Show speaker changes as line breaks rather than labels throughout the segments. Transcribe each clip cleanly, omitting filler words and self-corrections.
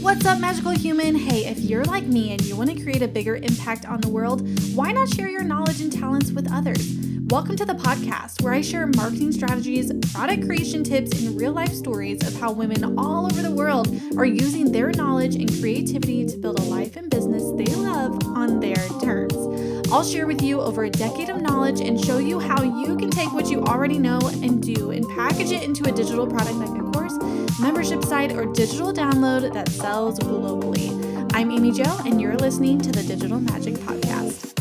What's up, magical human? Hey, if you're like me and you want to create a bigger impact on the world, why not share your knowledge and talents with others? Welcome to the podcast where I share marketing strategies, product creation tips, and real life stories of how women all over the world are using their knowledge and creativity to build a life and business they love on their terms. I'll share with you over a decade of knowledge and show you how you can take what you already know and do and package it into a digital product like a course, membership site, or digital download that sells globally. I'm Amy Jo, and you're listening to the Digital Magic Podcast.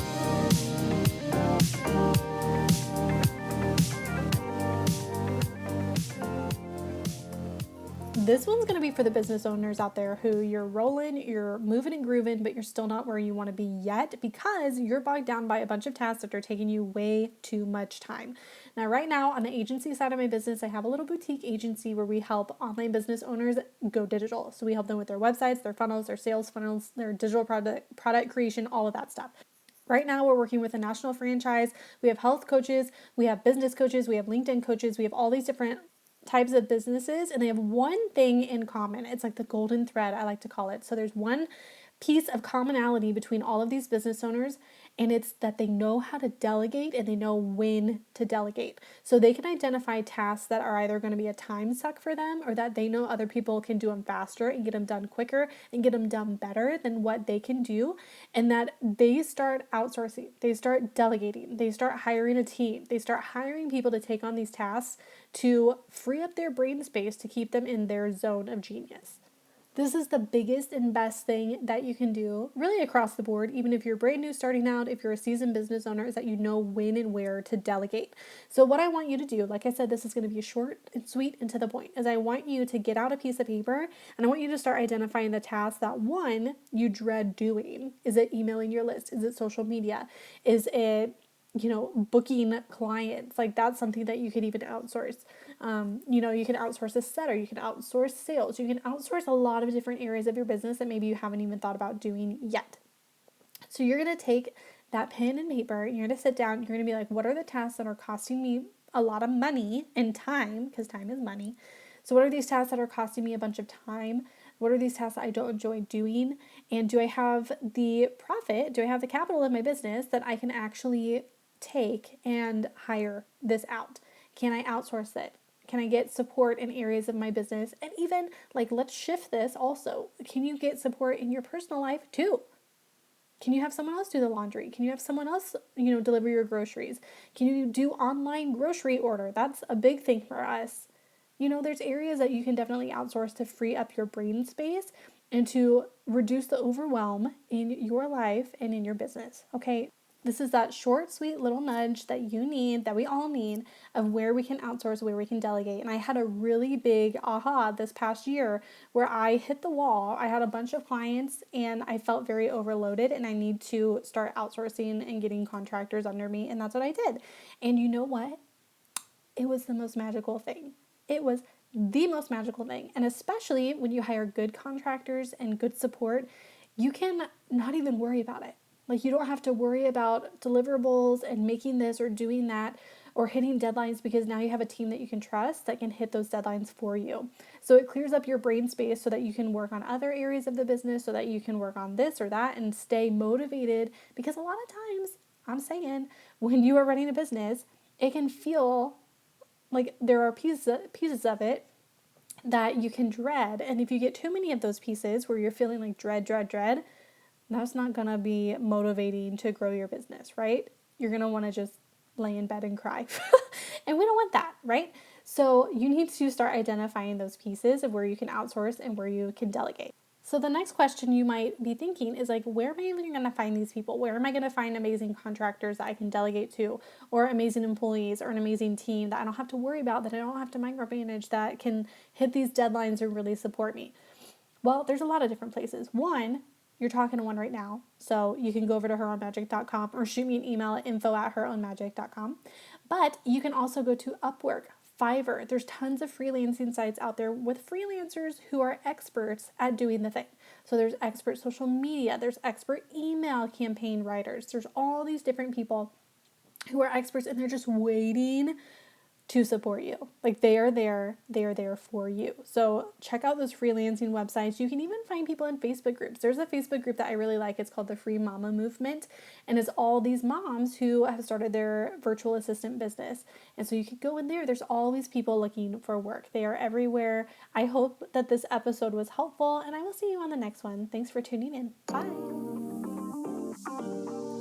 This one's going to be for the business owners out there who you're rolling, you're moving and grooving, but you're still not where you want to be yet because you're bogged down by a bunch of tasks that are taking you way too much time. Now, right now on the agency side of my business, I have a little boutique agency where we help online business owners go digital. So we help them with their websites, their funnels, their sales funnels, their digital product creation, all of that stuff. Right now, we're working with a national franchise. We have health coaches, we have business coaches, we have LinkedIn coaches, we have all these different types of businesses, and they have one thing in common. It's like the golden thread, I like to call it. So there's one piece of commonality between all of these business owners, and it's that they know how to delegate and they know when to delegate. So they can identify tasks that are either going to be a time suck for them or that they know other people can do them faster and get them done quicker and get them done better than what they can do, and that they start outsourcing, they start delegating, they start hiring a team, they start hiring people to take on these tasks to free up their brain space to keep them in their zone of genius. This is the biggest and best thing that you can do really across the board, even if you're brand new starting out, if you're a seasoned business owner, is that you know when and where to delegate. So what I want you to do, like I said, this is going to be short and sweet and to the point, is I want you to get out a piece of paper and I want you to start identifying the tasks that, one, you dread doing. Is it emailing your list? Is it social media? Is it booking clients? Like that's something that you could even outsource. You can outsource a setter, you can outsource sales, you can outsource a lot of different areas of your business that maybe you haven't even thought about doing yet. So you're going to take that pen and paper, you're going to sit down, you're going to be like, what are the tasks that are costing me a lot of money and time, because time is money. So what are these tasks that are costing me a bunch of time? What are these tasks that I don't enjoy doing? And do I have the profit? Do I have the capital in my business that I can actually take and hire this out? Can I outsource it? Can I get support in areas of my business? And even let's shift this also. Can you get support in your personal life too? Can you have someone else do the laundry? Can you have someone else, deliver your groceries? Can you do online grocery order? That's a big thing for us. There's areas that you can definitely outsource to free up your brain space and to reduce the overwhelm in your life and in your business, okay? This is that short, sweet little nudge that you need, that we all need, of where we can outsource, where we can delegate. And I had a really big aha this past year where I hit the wall. I had a bunch of clients and I felt very overloaded and I need to start outsourcing and getting contractors under me. And that's what I did. And you know what? It was the most magical thing. It was the most magical thing. And especially when you hire good contractors and good support, you can not even worry about it. You don't have to worry about deliverables and making this or doing that or hitting deadlines, because now you have a team that you can trust that can hit those deadlines for you. So it clears up your brain space so that you can work on other areas of the business, so that you can work on this or that and stay motivated. Because a lot of times, I'm saying, when you are running a business, it can feel like there are pieces of it that you can dread. And if you get too many of those pieces where you're feeling like dread, that's not going to be motivating to grow your business, right? You're going to want to just lay in bed and cry. And we don't want that, right? So you need to start identifying those pieces of where you can outsource and where you can delegate. So the next question you might be thinking is where am I even going to find these people? Where am I going to find amazing contractors that I can delegate to, or amazing employees, or an amazing team that I don't have to worry about, that I don't have to micromanage, that can hit these deadlines and really support me? Well, there's a lot of different places. One, you're talking to one right now, so you can go over to herownmagic.com or shoot me an email at info@herownmagic.com. But you can also go to Upwork, Fiverr. There's tons of freelancing sites out there with freelancers who are experts at doing the thing. So there's expert social media, there's expert email campaign writers, there's all these different people who are experts and they're just waiting to support you. Like they are there for you. So check out those freelancing websites. You can even find people in Facebook groups. There's a Facebook group that I really like. It's called the Free Mama Movement, and it's all these moms who have started their virtual assistant business. And so you could go in there. There's always people looking for work. They are everywhere. I hope that this episode was helpful, and I will see you on the next one. Thanks for tuning in. Bye.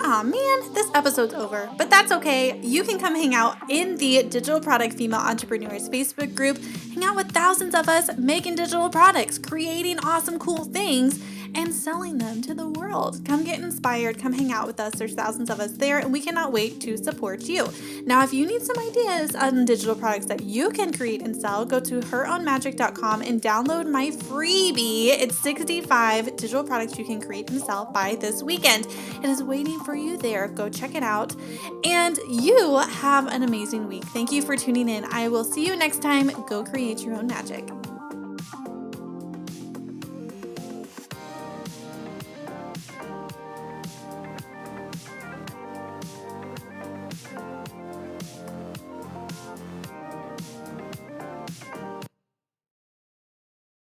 Aw man, this episode's over, but that's okay. You can come hang out in the Digital Product Female Entrepreneurs Facebook group, hang out with thousands of us making digital products, creating awesome, cool things, and selling them to the world. Come get inspired, come hang out with us. There's thousands of us there, and we cannot wait to support you. Now, if you need some ideas on digital products that you can create and sell, go to herownmagic.com and download my freebie. It's 65 digital products you can create and sell by this weekend. It is waiting for you there. Go check it out. And you have an amazing week. Thank you for tuning in. I will see you next time. Go create your own magic.